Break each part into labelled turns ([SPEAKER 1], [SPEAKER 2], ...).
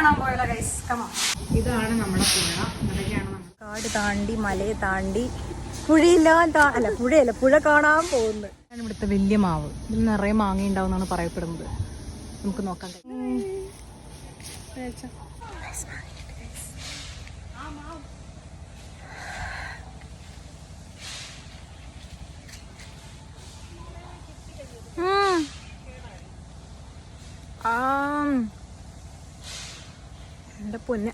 [SPEAKER 1] കാണാൻ പോയല്ലോ guys. Come on.
[SPEAKER 2] ഇതാണ് നമ്മുടെ പുഴ.
[SPEAKER 1] കാട് താണ്ടി മലയെ താണ്ടി പുഴയല്ല പുഴ കാണാൻ പോകുന്നത്.
[SPEAKER 2] ഇവിടുത്തെ വലിയ മാവ്. ഇതിൽ നിറയെ മാങ്ങ ഉണ്ടാവും എന്നാണ് പറയപ്പെടുന്നത്. നമുക്ക് നോക്കാം.
[SPEAKER 1] എന്റെ പൊന്നെ,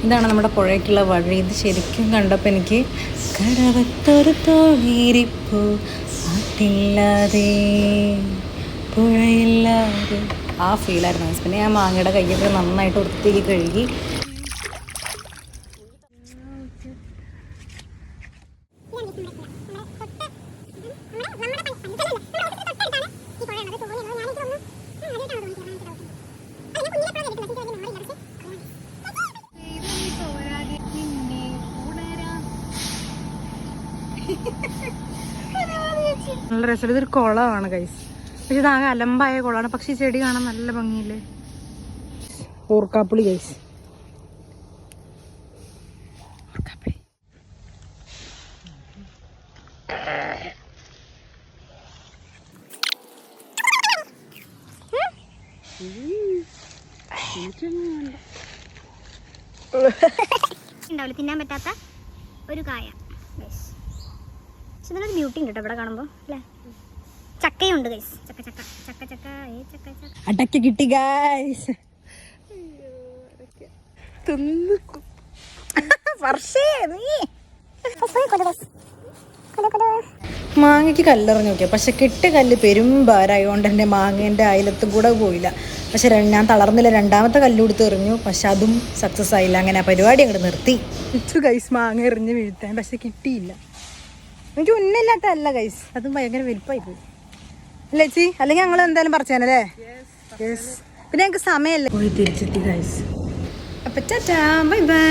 [SPEAKER 2] ഇതാണ് നമ്മുടെ പുഴയ്ക്കുള്ള വഴി. ഇത് ശരിക്കും കണ്ടപ്പോൾ എനിക്ക് കടവത്തൊരു തോണിയിരിപ്പു പാട്ടില്ലാതെ പുഴയില്ലാതെ ആ ഫീലായിരുന്നു. പിന്നെ ഞാൻ മാങ്ങയുടെ കയ്യൊക്കെ നന്നായിട്ട് വൃത്തിയാക്കി കഴുകി.
[SPEAKER 1] നല്ല രസം. ഇതൊരു കുളമാണ് ഗൈസ്. പക്ഷെ ഇതാകെ അലമ്പായ കുളമാണ്. പക്ഷെ ഈ ചെടി കാണാൻ നല്ല ഭംഗിയില്ലേ. ഓർക്കാപ്പുളി ഗൈസ്.
[SPEAKER 3] ഉണ്ടാവില്ല, തിന്നാൻ പറ്റാത്ത ഒരു കായ. പക്ഷെ ഇതിനൊരു ബ്യൂട്ടി ഉണ്ട് കേട്ടോ ഇവിടെ കാണുമ്പോൾ അല്ലേ. ചക്കയുണ്ട് ഗൈസ്. ചക്ക ചക്ക ചക്ക ചക്ക ചക്ക ചക്ക
[SPEAKER 1] അടക്ക കിട്ടി ഗൈസ്.
[SPEAKER 2] മാങ്ങയ്ക്ക് കല്ലെറിഞ്ഞു നോക്കിയാൽ പക്ഷെ കെട്ട് കല്ല് പെരുമ്പാരായതുകൊണ്ട് എൻ്റെ മാങ്ങേൻ്റെ അയലത്തും കൂടെ പോയില്ല. പക്ഷെ ഞാൻ തളർന്നില്ല. രണ്ടാമത്തെ കല്ല് കൊടുത്ത് എറിഞ്ഞു. പക്ഷെ അതും സക്സസ് ആയില്ല. അങ്ങനെ ആ പരിപാടി അങ്ങോട്ട് നിർത്തി.
[SPEAKER 1] ഗൈസ് മാങ്ങ എറിഞ്ഞ് വീഴ്ത്താൻ പക്ഷെ കിട്ടിയില്ല. എനിക്ക് ഉന്നില്ലാത്തതല്ല ഗൈസ്, അതും ഭയങ്കര വലിപ്പമായി പോയി അല്ലേ ചേച്ചി? അല്ലെങ്കിൽ ഞങ്ങൾ എന്തായാലും പറിച്ചാനല്ലേ. പിന്നെ ഞങ്ങൾക്ക് സമയമല്ലേ.
[SPEAKER 2] പോയി തിരിച്ചെത്തി ഗൈസ്. അപ്പം ടാറ്റാ, ബൈ ബൈ.